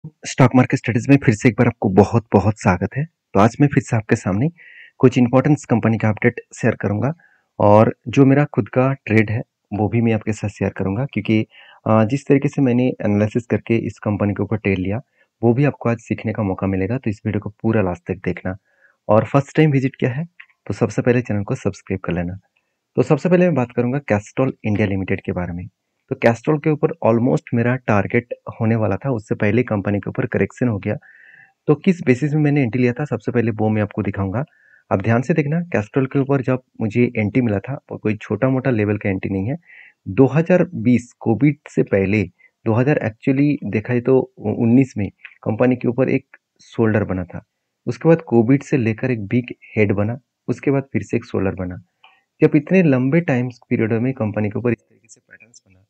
Stock market studies में फिर से एक बार आपको बहुत बहुत स्वागत है। तो आज मैं फिर से आपके सामने कुछ इंपॉर्टेंट कंपनी का अपडेट शेयर करूंगा और जो मेरा खुद का ट्रेड है वो भी मैं आपके साथ शेयर करूंगा, क्योंकि जिस तरीके से मैंने एनालिसिस करके इस कंपनी के ऊपर ट्रेड लिया वो भी आपको आज सीखने का मौका मिलेगा। तो इस वीडियो को पूरा लास्ट तक देखना। और फर्स्ट टाइम विजिट किया है तो सबसे पहले चैनल को सब्सक्राइब कर लेना। तो सबसे पहले मैं बात करूंगा कैस्ट्रॉल इंडिया लिमिटेड के बारे में। तो कैस्ट्रॉल के ऊपर ऑलमोस्ट मेरा टारगेट होने वाला था, उससे पहले कंपनी के ऊपर करेक्शन हो गया। तो किस बेसिस में मैंने एंट्री लिया था सबसे पहले वो मैं आपको दिखाऊंगा। आप ध्यान से देखना, कैस्ट्रॉल के ऊपर जब मुझे एंट्री मिला था वो कोई छोटा मोटा लेवल का एंट्री नहीं है। 2020 कोविड से पहले 2000 एक्चुअली देखा है तो 19 में कंपनी के ऊपर एक शोल्डर बना था। उसके बाद कोविड से लेकर एक बिग हेड बना, उसके बाद फिर से एक शोल्डर बना। जब इतने लंबे टाइम पीरियड में कंपनी के ऊपर इस तरीके से पैटर्न्स बना,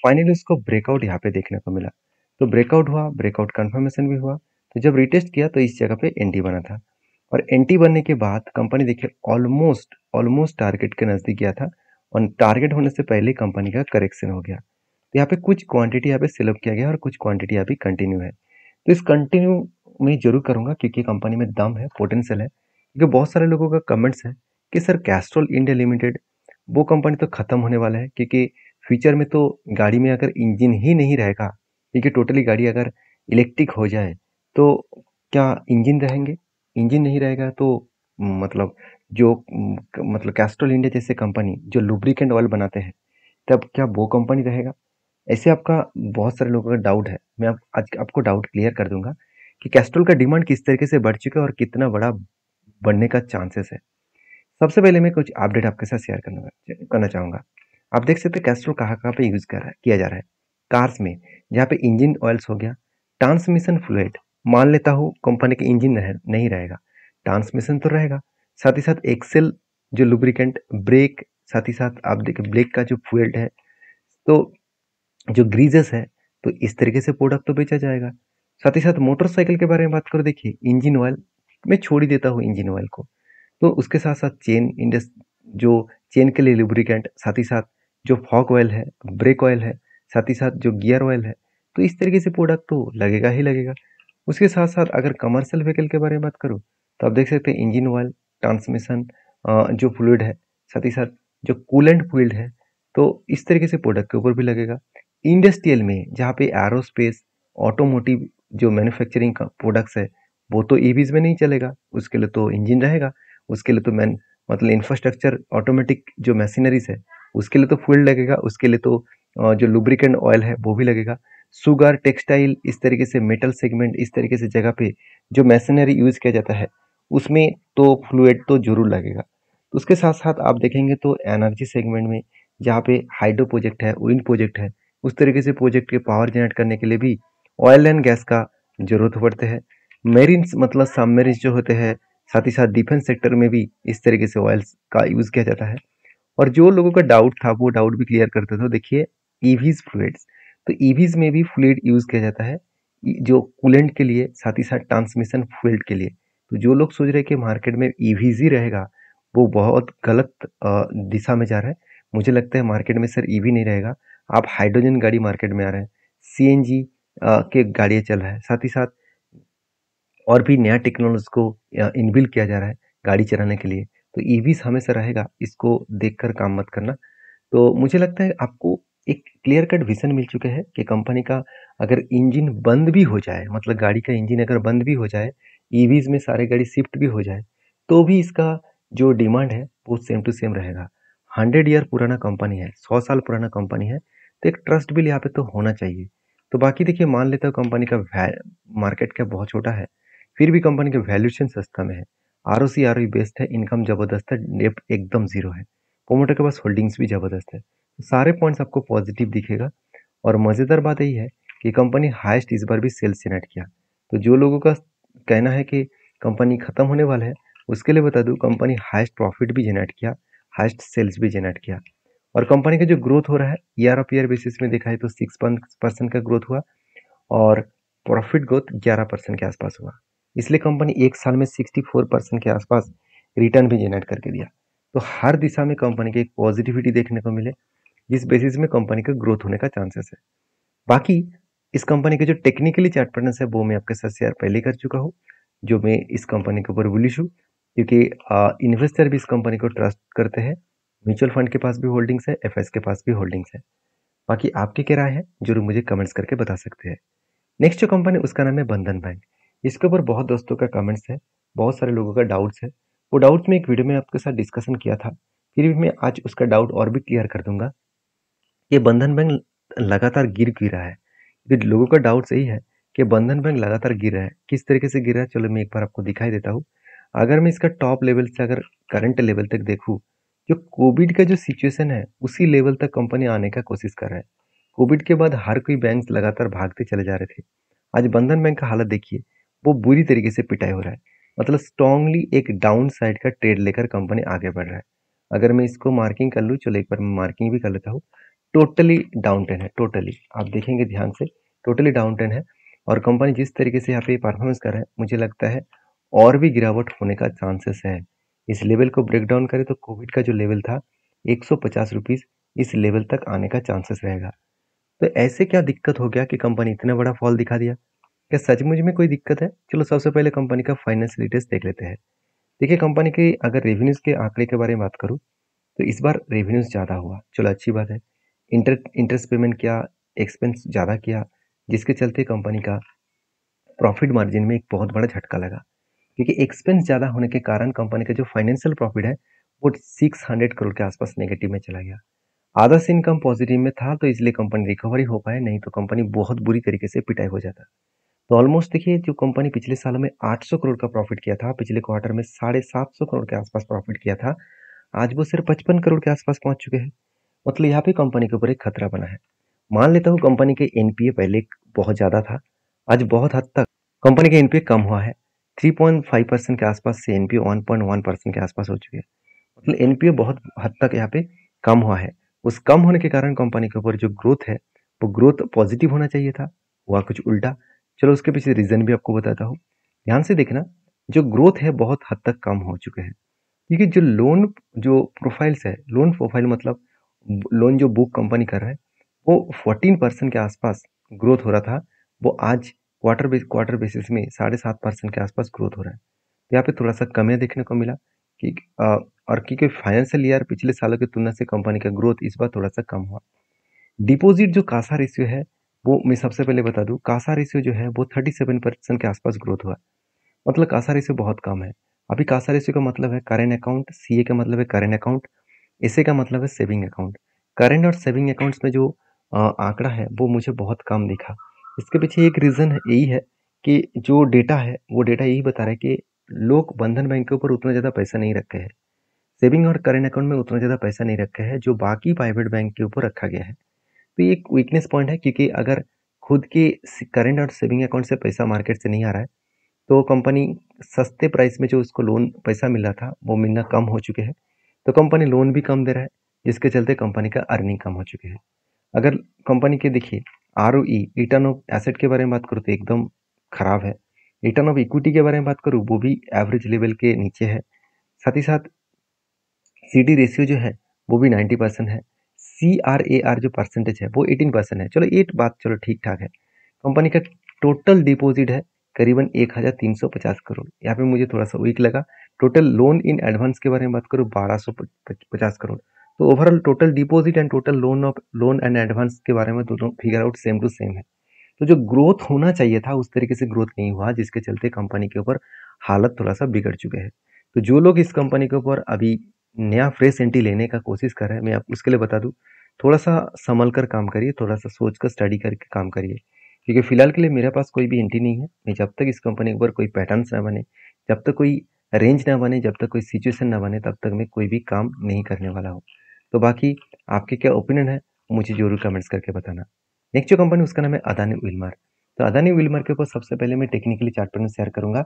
फाइनली उसको ब्रेकआउट यहाँ पे देखने को मिला। तो ब्रेकआउट हुआ, ब्रेकआउट कंफर्मेशन भी हुआ। तो जब रिटेस्ट किया तो इस जगह पे एंटी बना था और एंटी बनने के बाद कंपनी देखिए ऑलमोस्ट ऑलमोस्ट टारगेट के नजदीक गया था और टारगेट होने से पहले कंपनी का करेक्शन हो गया। तो यहाँ पे कुछ क्वांटिटी यहाँ पे सेल किया गया और कुछ क्वांटिटी यहाँ पे कंटिन्यू है। तो इस कंटिन्यू में जरूर करूंगा क्योंकि कंपनी में दम है, पोटेंशियल है। क्योंकि बहुत सारे लोगों का कमेंट्स है कि सर कैस्ट्रॉल इंडिया लिमिटेड वो कंपनी तो खत्म होने वाला है, क्योंकि फ्यूचर में तो गाड़ी में अगर इंजन ही नहीं रहेगा, क्योंकि टोटली गाड़ी अगर इलेक्ट्रिक हो जाए तो क्या इंजन रहेंगे? इंजन नहीं रहेगा तो मतलब जो मतलब कैस्ट्रॉल इंडिया जैसे कंपनी जो लुब्रिकेंट ऑयल बनाते हैं, तब क्या वो कंपनी रहेगा? ऐसे आपका बहुत सारे लोगों का डाउट है। मैं आज आपको डाउट क्लियर कर दूंगा कि कैस्ट्रॉल का डिमांड किस तरीके से बढ़ चुका है और कितना बड़ा बढ़ने का चांसेस है। सबसे पहले मैं कुछ अपडेट आपके साथ शेयर करना चाहूंगा। आप देख सकते हैं कैस्ट्रॉल कहाँ कहाँ पे यूज कर रहा है किया जा रहा है। कार्स में, जहाँ पे इंजन ऑयल्स हो गया, ट्रांसमिशन फ्लूइड, मान लेता हूँ कंपनी के इंजन नहीं रहेगा, ट्रांसमिशन तो रहेगा, साथ ही साथ एक्सेल जो लुब्रिकेंट, ब्रेक, साथ ही साथ आप देखिए ब्रेक का जो फ्लूइड है, तो जो ग्रीजेस है, तो इस तरीके से प्रोडक्ट तो बेचा जाएगा। साथ ही साथ मोटरसाइकिल के बारे में बात करो, देखिए इंजन ऑयल मैं छोड़ ही देता हूँ इंजन ऑयल को। तो उसके साथ साथ चेन इंडस जो चेन के लिए लुब्रिकेंट, साथ ही साथ जो फॉग ऑयल है, ब्रेक ऑयल है, साथ ही साथ जो गियर ऑयल है, तो इस तरीके से प्रोडक्ट तो लगेगा ही लगेगा। उसके साथ साथ अगर कमर्शियल व्हीकल के बारे में बात करूँ तो आप देख सकते हैं इंजन ऑयल, ट्रांसमिशन जो फ्लूइड है, साथ ही साथ जो कूलेंट फ्लूइड है, तो इस तरीके से प्रोडक्ट के ऊपर भी लगेगा। इंडस्ट्रियल में जहाँ पे एरोस्पेस, ऑटोमोटिव जो मैन्युफैक्चरिंग का प्रोडक्ट्स है, वो तो ईवीज में नहीं चलेगा, उसके लिए तो इंजन रहेगा। उसके लिए तो मैन मतलब इंफ्रास्ट्रक्चर ऑटोमेटिक जो मशीनरीज है उसके लिए तो फ्यूल लगेगा, उसके लिए तो जो लुब्रिकेंट ऑयल है वो भी लगेगा। सुगर, टेक्सटाइल, इस तरीके से मेटल सेगमेंट, इस तरीके से जगह पे जो मशीनरी यूज किया जाता है उसमें तो फ्लूइड तो जरूर लगेगा। तो उसके साथ साथ आप देखेंगे तो एनर्जी सेगमेंट में जहाँ पे हाइड्रो प्रोजेक्ट है, विंड प्रोजेक्ट है, उस तरीके से प्रोजेक्ट के पावर जनरेट करने के लिए भी ऑयल एंड गैस का जरूरत पड़ते हैं। मेरीन्स मतलब सबमरीन्स जो होते हैं, साथ ही साथ डिफेंस सेक्टर में भी इस तरीके से ऑयल्स का यूज किया जाता है। और जो लोगों का डाउट था वो डाउट भी क्लियर करते थे। देखिए ईवीज फ्लूइड्स, तो ईवीज में भी फ्लूइड यूज किया जाता है जो कूलेंट के लिए, साथ ही साथ ट्रांसमिशन फ्लूइड के लिए। तो जो लोग सोच रहे हैं कि मार्केट में ईवीज ही रहेगा, वो बहुत गलत दिशा में जा रहा है। मुझे लगता है मार्केट में सर ईवी नहीं रहेगा। आप हाइड्रोजन गाड़ी मार्केट में आ रहे हैं, सीएनजी के गाड़ियां चल रहा है, साथ ही साथ और भी नया टेक्नोलॉजी को इनबिल्ड किया जा रहा है गाड़ी चलाने के लिए। तो ईवीज हमेशा रहेगा, इसको देखकर काम मत करना। तो मुझे लगता है आपको एक क्लियर कट विजन मिल चुका है कि कंपनी का अगर इंजन बंद भी हो जाए, मतलब गाड़ी का इंजन अगर बंद भी हो जाए, ईवीज में सारे गाड़ी शिफ्ट भी हो जाए, तो भी इसका जो डिमांड है वो सेम टू सेम रहेगा। 100 ईयर पुराना कंपनी है, 100 साल पुराना कंपनी है, तो एक ट्रस्ट बिल यहाँ पे तो होना चाहिए। तो बाकी देखिए, मान लेते हो कंपनी का मार्केट कैप बहुत छोटा है, फिर भी कंपनी का वैल्यूएशन सस्ता में है, आरओसी आरओई बेस्ट है, इनकम जबरदस्त है, डेप्ट एकदम जीरो है, प्रोमोटर के पास होल्डिंग्स भी जबरदस्त है। तो सारे पॉइंट्स आपको पॉजिटिव दिखेगा। और मजेदार बात यही है कि कंपनी हाईएस्ट इस बार भी सेल्स जनरेट किया। तो जो लोगों का कहना है कि कंपनी खत्म होने वाला है, उसके लिए बता दूं कंपनी हाईएस्ट प्रॉफिट भी जनरेट किया, हाईएस्ट सेल्स भी जनरेट किया। और कंपनी का जो ग्रोथ हो रहा है ईयर ऑफ ईयर बेसिस में देखा है तो 6% का ग्रोथ हुआ और प्रॉफिट ग्रोथ 11% के आसपास हुआ। इसलिए कंपनी एक साल में 64% के आसपास रिटर्न भी जनरेट करके दिया। तो हर दिशा में कंपनी की एक पॉजिटिविटी देखने को मिले, जिस बेसिस में कंपनी का ग्रोथ होने का चांसेस है। बाकी इस कंपनी के जो टेक्निकली चार्ट पैटर्न है वो मैं आपके साथ शेयर पहले कर चुका हूँ, जो मैं इस कंपनी के ऊपर बुलिश हूँ, क्योंकि इन्वेस्टर भी इस कंपनी को ट्रस्ट करते हैं। म्यूचुअल फंड के पास भी होल्डिंग्स है, एफएस के पास भी होल्डिंग्स है। बाकी आपकी क्या राय है जरूर मुझे कमेंट्स करके बता सकते हैं। नेक्स्ट जो कंपनी उसका नाम है बंधन बैंक। इसके ऊपर बहुत दोस्तों का कमेंट्स है, बहुत सारे लोगों का डाउट्स है। वो डाउट्स में एक वीडियो में आपके साथ डिस्कशन किया था, फिर भी मैं आज उसका डाउट और भी क्लियर कर दूंगा। ये बंधन बैंक लगातार गिर क्यों रहा है, क्योंकि लोगों का डाउट यही है कि बंधन बैंक लगातार गिर रहा है। किस तरीके से गिर रहा है चलो मैं एक बार आपको दिखाई देता हूँ। अगर मैं इसका टॉप लेवल से अगर करंट लेवल तक देखूँ, जो कोविड का जो सिचुएशन है उसी लेवल तक कंपनी आने का कोशिश कर रहा है। कोविड के बाद हर कोई बैंक लगातार भागते चले जा रहे थे। आज बंधन बैंक का हालत देखिए, वो बुरी तरीके से पिटाई हो रहा है। मतलब स्ट्रांगली एक डाउन साइड का ट्रेड लेकर कंपनी आगे बढ़ रहा है। अगर मैं इसको मार्किंग कर लूँ, चलो एक बार मैं मार्किंग भी कर लेता हूँ। टोटली डाउन टेन है, टोटली आप देखेंगे ध्यान से, टोटली डाउन टेन है। और कंपनी जिस तरीके से यहाँ पे परफॉर्मेंस कर रहा है, मुझे लगता है और भी गिरावट होने का चांसेस है। इस लेवल को ब्रेक डाउन करें तो कोविड का जो लेवल था 150 रुपीज, इस लेवल तक आने का चांसेस रहेगा। तो ऐसे क्या दिक्कत हो गया कि कंपनी इतना बड़ा फॉल दिखा दिया? क्या सचमुच में कोई दिक्कत है? चलो सबसे पहले कंपनी का फाइनेंशियल डिटेल्स देख लेते हैं। देखिए कंपनी के अगर रेवेन्यूज के आंकड़े के बारे में बात करूँ तो इस बार रेवेन्यूज ज़्यादा हुआ, चलो अच्छी बात है। इंटरेस्ट पेमेंट किया, एक्सपेंस ज़्यादा किया, जिसके चलते कंपनी का प्रॉफिट मार्जिन में एक बहुत बड़ा झटका लगा, क्योंकि एक्सपेंस ज़्यादा होने के कारण कंपनी का जो फाइनेंशियल प्रॉफिट है वो 600 करोड़ के आसपास नेगेटिव में चला गया। आधा से इनकम पॉजिटिव में था तो इसलिए कंपनी रिकवरी हो पाए, नहीं तो कंपनी बहुत बुरी तरीके से पिटाई हो जाता। तो ऑलमोस्ट देखिए जो कंपनी पिछले सालों में 800 करोड़ का प्रॉफिट किया था, पिछले क्वार्टर में 750 करोड़ के आसपास प्रॉफिट किया था, आज वो सिर्फ 55 करोड़ के आसपास पहुंच चुके हैं। मतलब यहाँ पे कंपनी के ऊपर एक खतरा बना है। मान लेता हूँ कंपनी के एनपीए पहले बहुत ज्यादा था, आज बहुत हद तक कंपनी का एनपीए कम हुआ है। 3.5% के आसपास से एनपीए 1.1% के आसपास हो चुके हैं। मतलब एनपीए बहुत हद तक यहाँ पे कम हुआ है। उस कम होने के कारण कंपनी के ऊपर जो ग्रोथ है वो ग्रोथ पॉजिटिव होना चाहिए था, हुआ कुछ उल्टा। चलो उसके पीछे रीजन भी आपको बताता हूँ। ध्यान से देखना, जो ग्रोथ है बहुत हद तक कम हो चुके हैं, क्योंकि जो लोन जो प्रोफाइल्स है, लोन प्रोफाइल मतलब लोन जो बुक कंपनी कर रहा है वो 14% के आसपास ग्रोथ हो रहा था, वो आज क्वार्टर बेसिस में 7.5% के आसपास ग्रोथ हो रहा है। तो यहाँ पे थोड़ा सा कमी देखने को मिला कि और क्योंकि फाइनेंशियल ईयर पिछले सालों की तुलना से कंपनी का ग्रोथ इस बार थोड़ा सा कम हुआ। डिपॉजिट जो कासा रेशियो है वो मैं सबसे पहले बता दूं, कासा रेशियो जो है वो 37% के आसपास ग्रोथ हुआ। मतलब कासा रेशियो बहुत कम है। अभी कासा रेशियो का मतलब है करेंट अकाउंट, सीए का मतलब है करेंट अकाउंट, एसए का मतलब है सेविंग अकाउंट। करेंट और सेविंग अकाउंट्स में जो आंकड़ा है वो मुझे बहुत कम दिखा। इसके पीछे एक रीजन यही है कि जो डेटा है वो डेटा यही बता रहा है कि लोग बंधन बैंक के ऊपर उतना ज़्यादा पैसा नहीं रखे हैं, सेविंग और करेंट अकाउंट में उतना ज़्यादा पैसा नहीं रखे हैं जो बाकी प्राइवेट बैंक के ऊपर रखा गया है। तो ये एक वीकनेस पॉइंट है, क्योंकि अगर खुद के करेंट और सेविंग अकाउंट से पैसा मार्केट से नहीं आ रहा है तो कंपनी सस्ते प्राइस में जो उसको लोन पैसा मिल रहा था वो मिलना कम हो चुके हैं। तो कंपनी लोन भी कम दे रहा है, जिसके चलते कंपनी का अर्निंग कम हो चुके हैं। अगर कंपनी के देखिए आरओई, रिटर्न ऑफ एसेट के बारे में बात करूँ तो एकदम खराब है। रिटर्न ऑफ इक्विटी के बारे में बात करूँ वो भी एवरेज लेवल के नीचे है। साथ ही साथ सीडी रेशियो जो है वो भी 90% है। CRAR जो परसेंटेज है वो 18% है। चलो ये बात चलो ठीक ठाक है। कंपनी का टोटल डिपॉजिट है करीबन 1350 करोड़, यहाँ पे मुझे थोड़ा सा वीक लगा। टोटल लोन इन एडवांस के बारे में बात करूँ 1250 करोड़। तो overall total deposit and total loan and advance के बारे में दोनों figure out same to same है। तो जो ग्रोथ होना चाहिए था उस तरीके से ग्रोथ नहीं हुआ, जिसके चलते कंपनी के ऊपर हालत थोड़ा सा बिगड़ चुके हैं। तो जो लोग इस कंपनी के ऊपर अभी नया फ्रेश एंट्री लेने का कोशिश कर रहे हैं, मैं आप उसके लिए बता दूं थोड़ा सा संभल कर काम करिए, थोड़ा सा सोच कर स्टडी करके काम करिए, क्योंकि फिलहाल के लिए मेरे पास कोई भी एंट्री नहीं है। मैं जब तक इस कंपनी के ऊपर कोई पैटर्न्स ना बने, जब तक कोई रेंज ना बने, जब तक कोई सिचुएशन ना बने, तब तक मैं कोई भी काम नहीं करने वाला हूँ। तो बाकी आपके क्या ओपिनियन है मुझे जरूर कमेंट्स करके बताना। नेक्स्ट जो कंपनी उसका नाम है अदानी विल्मर। तो अदानी विल्मर के ऊपर सबसे पहले मैं टेक्निकली चार्ट पैटर्न शेयर करूंगा,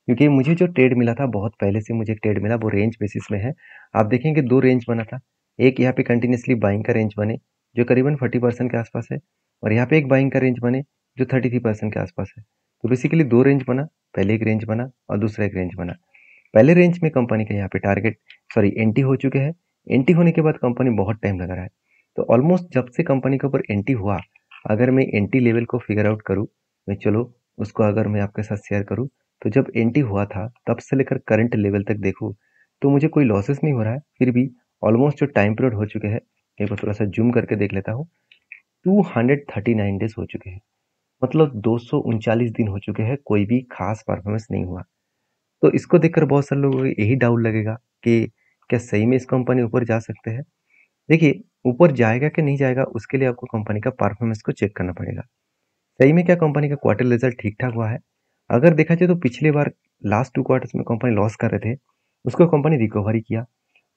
क्योंकि मुझे जो ट्रेड मिला था बहुत पहले से मुझे ट्रेड मिला वो रेंज बेसिस में है। आप देखेंगे दो रेंज बना था, एक यहाँ पे कंटिन्यूसली बाइंग का रेंज बने जो करीबन 40% के आसपास है, और यहाँ पे एक बाइंग का रेंज बने जो 33% के आसपास है। तो बेसिकली दो रेंज बना, पहले एक रेंज बना और दूसरा एक रेंज बना। पहले रेंज में कंपनी का यहाँ पे टारगेट एंट्री हो चुके हैं। एंट्री होने के बाद कंपनी बहुत टाइम लगा रहा है। तो ऑलमोस्ट जब से कंपनी के ऊपर एंट्री हुआ अगर मैं एंटी लेवल को फिगर आउट करूँ, मैं चलो उसको अगर मैं आपके साथ शेयर करूँ, तो जब एंटी हुआ था तब से लेकर करंट लेवल तक देखूँ तो मुझे कोई लॉसेस नहीं हो रहा है। फिर भी ऑलमोस्ट जो टाइम पीरियड हो चुके हैं, एक बार थोड़ा सा जूम करके देख लेता हूँ, 239 डेज हो चुके हैं। मतलब 239 दिन हो चुके हैं, कोई भी खास परफॉर्मेंस नहीं हुआ। तो इसको देखकर बहुत सारे लोगों को यही डाउट लगेगा कि क्या सही में इस कंपनी ऊपर जा सकते हैं। देखिए, ऊपर जाएगा कि नहीं जाएगा उसके लिए आपको कंपनी का परफॉर्मेंस को चेक करना पड़ेगा। सही में क्या कंपनी का क्वार्टर रिजल्ट ठीक ठाक हुआ है? अगर देखा जाए तो पिछले बार लास्ट 2 क्वार्टर्स में कंपनी लॉस कर रहे थे, उसको कंपनी रिकवरी किया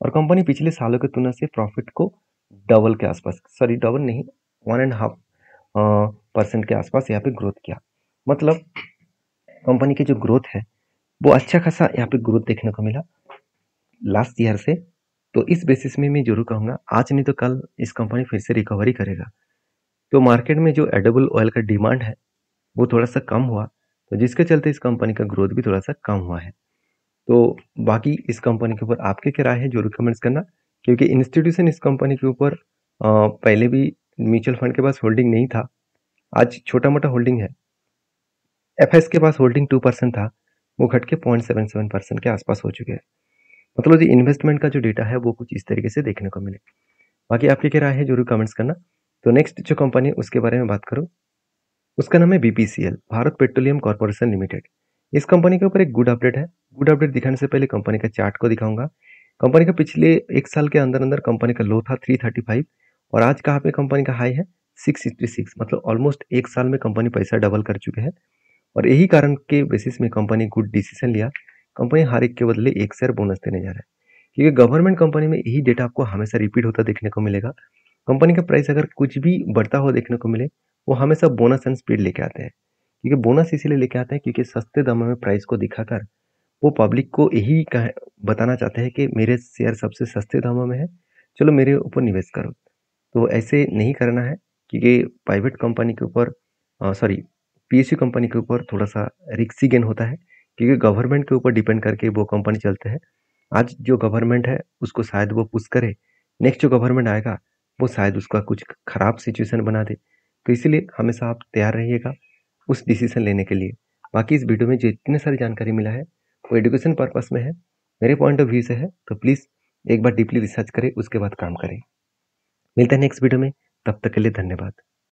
और कंपनी पिछले सालों की तुलना से प्रॉफिट को डबल के आसपास, सॉरी डबल नहीं, 1.5 परसेंट के आसपास यहाँ पे ग्रोथ किया। मतलब कंपनी की जो ग्रोथ है वो अच्छा खासा यहाँ पे ग्रोथ देखने को मिला लास्ट ईयर से। तो इस बेसिस में मैं जरूर कहूँगा आज नहीं तो कल इस कंपनी फिर से रिकवरी करेगा। तो मार्केट में जो एडिबल ऑयल का डिमांड है वो थोड़ा सा कम हुआ, तो जिसके चलते इस कंपनी का ग्रोथ भी थोड़ा सा कम हुआ है। तो बाकी इस कंपनी के ऊपर आपके क्या राय है जरूर कमेंट्स करना, क्योंकि इंस्टीट्यूशन इस कंपनी के ऊपर पहले भी म्यूचुअल फंड के पास होल्डिंग नहीं था, आज छोटा मोटा होल्डिंग है। एफएस के पास होल्डिंग 2% था, वो घट के 0.77% के आसपास हो चुके हैं। मतलब जो इन्वेस्टमेंट का जो डेटा है वो कुछ इस तरीके से देखने को मिले। बाकी आपकी क्या राय है जरूर कमेंट्स करना। तो नेक्स्ट जो कंपनी है उसके बारे में बात करूँ, उसका नाम है BPCL, Bharat petroleum corporation limited. इस कंपनी के ऊपर एक गुड अपडेट है। गुड अपडेट दिखाने से पहले कंपनी का चार्ट को दिखाऊंगा। कंपनी का पिछले एक साल के अंदर अंदर कंपनी का लो था 335 और आज कहाँ पे कंपनी का हाई है 666। मतलब ऑलमोस्ट एक साल में कंपनी पैसा डबल कर चुके हैं और यही कारण के बेसिस में कंपनी गुड डिसीजन लिया। कंपनी हर एक के बदले एक शेयर बोनस देने जा रहा है, क्योंकि गवर्नमेंट कंपनी में यही डेटा आपको हमेशा रिपीट होता देखने को मिलेगा। कंपनी का प्राइस अगर कुछ भी बढ़ता हुआ देखने को मिले, वो हमेशा बोनस एंड स्पीड लेके आते हैं। क्योंकि बोनस इसीलिए लेके आते हैं क्योंकि सस्ते दामों में प्राइस को दिखाकर वो पब्लिक को यही बताना चाहते हैं कि मेरे शेयर सबसे सस्ते दामों में है, चलो मेरे ऊपर निवेश करो। तो ऐसे नहीं करना है, क्योंकि प्राइवेट कंपनी के ऊपर सॉरी पीएसयू कंपनी के ऊपर थोड़ा सा रिस्की गेन होता है, क्योंकि गवर्नमेंट के ऊपर डिपेंड करके वो कंपनी चलते हैं। आज जो गवर्नमेंट है उसको शायद वो पुश करे, नेक्स्ट जो गवर्नमेंट आएगा वो शायद उसका कुछ खराब सिचुएशन बना दे। तो इसीलिए हमेशा आप तैयार रहिएगा उस डिसीजन लेने के लिए। बाकी इस वीडियो में जो इतनी सारी जानकारी मिला है वो एजुकेशन पर्पस में है, मेरे पॉइंट ऑफ व्यू से है। तो प्लीज़ एक बार डीपली रिसर्च करें, उसके बाद काम करें। मिलते हैं नेक्स्ट वीडियो में, तब तक के लिए धन्यवाद।